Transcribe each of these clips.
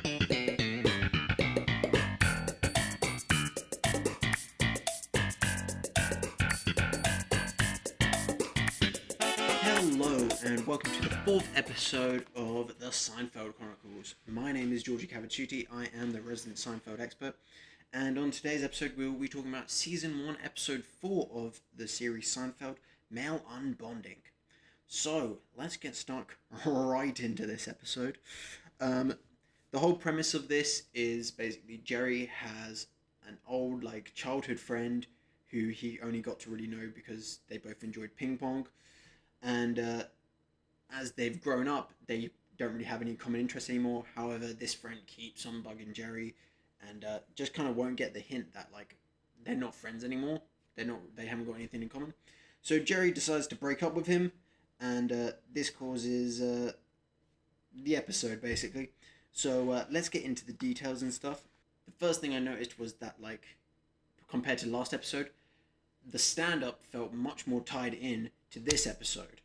Hello and welcome to the fourth episode of the Seinfeld Chronicles. My name is Georgie Cavaciuti. I am the resident Seinfeld expert, and on today's episode we will be talking about Season 1, Episode 4 of the series Seinfeld, Male Unbonding. So, let's get stuck right into this episode. The whole premise of this is basically Jerry has an old, childhood friend who he only got to really know because they both enjoyed ping pong. And as they've grown up, they don't really have any common interests anymore. However, this friend keeps on bugging Jerry and just kind of won't get the hint that, they're not friends anymore. They haven't got anything in common. So Jerry decides to break up with him, and this causes the episode, basically. So let's get into the details and stuff. The first thing I noticed was that, compared to last episode, the stand-up felt much more tied in to this episode.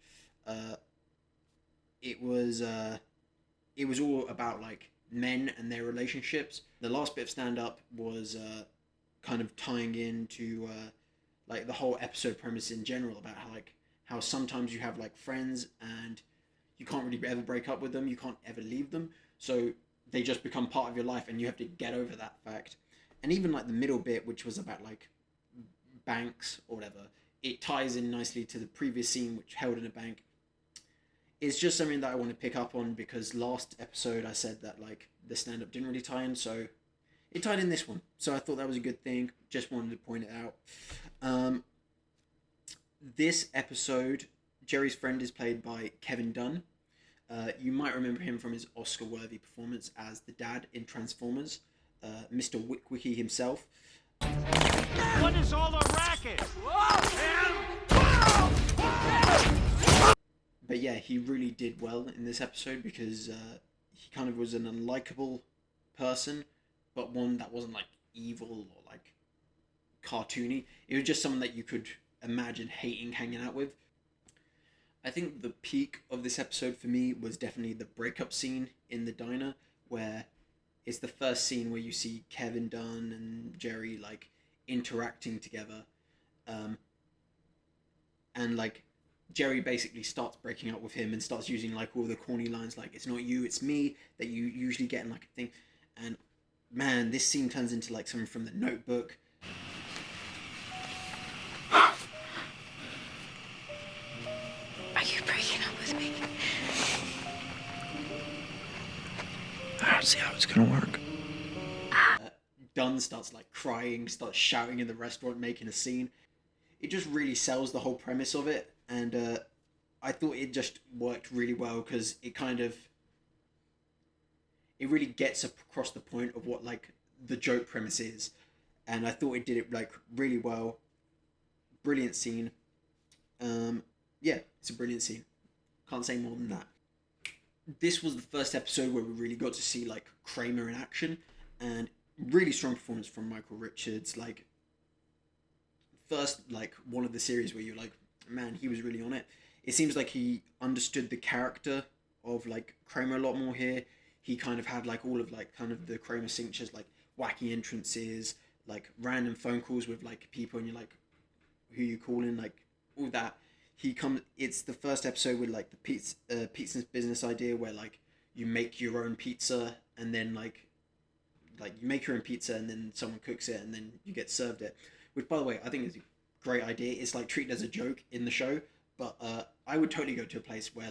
It was all about men and their relationships. The last bit of stand-up was kind of tying into the whole episode premise in general, about how sometimes you have friends and you can't really ever break up with them, you can't ever leave them, so they just become part of your life and you have to get over that fact. And even the middle bit, which was about banks or whatever, it ties in nicely to the previous scene, which held in a bank. It's just something that I want to pick up on because last episode I said that the stand-up didn't really tie in, so it tied in this one. So I thought that was a good thing. Just wanted to point it out. This episode, Jerry's friend is played by Kevin Dunn. You might remember him from his Oscar-worthy performance as the dad in Transformers, Mr. Wickwiki himself. What is all the racket? But yeah, he really did well in this episode because he kind of was an unlikable person, but one that wasn't evil or cartoony. It was just someone that you could imagine hating hanging out with. I think the peak of this episode for me was definitely the breakup scene in the diner, where it's the first scene where you see Kevin Dunn and Jerry interacting together, and Jerry basically starts breaking up with him and starts using all the corny lines it's not you, it's me, that you usually get in a thing. And man, this scene turns into something from The Notebook. Are you breaking up with me? I don't see how it's gonna work. Dunn starts crying, starts shouting in the restaurant, making a scene. It just really sells the whole premise of it, and I thought it just worked really well because it really gets across the point of what the joke premise is, and I thought it did it really well. Brilliant scene. Yeah, it's a brilliant scene. Can't say more than that. This was the first episode where we really got to see Kramer in action, and really strong performance from Michael Richards. First one of the series where you're man, he was really on it. It seems like he understood the character of Kramer a lot more here. He kind of had all of kind of the Kramer signatures, wacky entrances, random phone calls with people, and you're who you calling, all that. It's the first episode with the pizza business idea where you make your own pizza, and then you make your own pizza and then someone cooks it and then you get served it, which by the way I think is a great idea. It's treated as a joke in the show, but I would totally go to a place where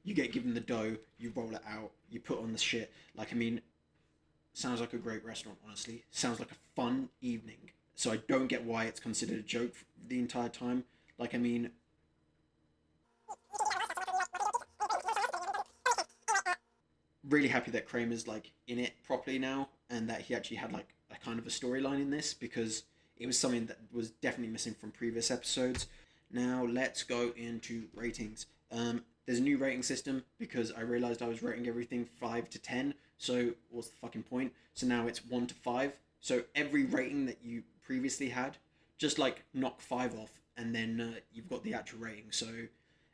you get given the dough, you roll it out, you put on the shit. Sounds like a great restaurant, honestly. Sounds like a fun evening. So I don't get why it's considered a joke the entire time. Really happy that Kramer's in it properly now, and that he actually had a kind of a storyline in this, because it was something that was definitely missing from previous episodes. Now let's go into ratings. There's a new rating system because I realized I was rating everything 5 to 10. So what's the fucking point? So now it's 1 to 5. So every rating that you previously had, just knock 5 off, and then you've got the actual rating. So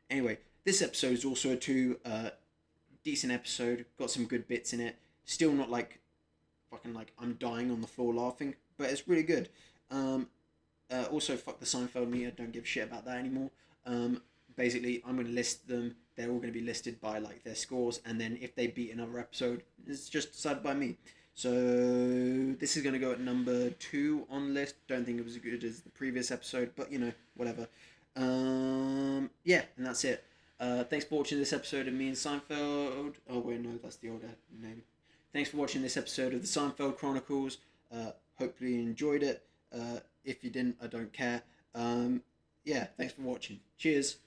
anyway, this episode is also a 2. Decent episode, got some good bits in it. Still not like fucking like I'm dying on the floor laughing, but it's really good. Also, fuck the Seinfeld me. I don't give a shit about that anymore. Basically, I'm going to list them. They're all going to be listed by like their scores, and then if they beat another episode, it's just decided by me. So this is going to go at number 2 on the list. Don't think it was as good as the previous episode, but you know, whatever. Yeah, and that's it. Thanks for watching this episode of me and Seinfeld. Oh wait, no, that's the older name. Thanks for watching this episode of the Seinfeld Chronicles. Hopefully you enjoyed it. If you didn't, I don't care. Yeah, thanks for watching. Cheers.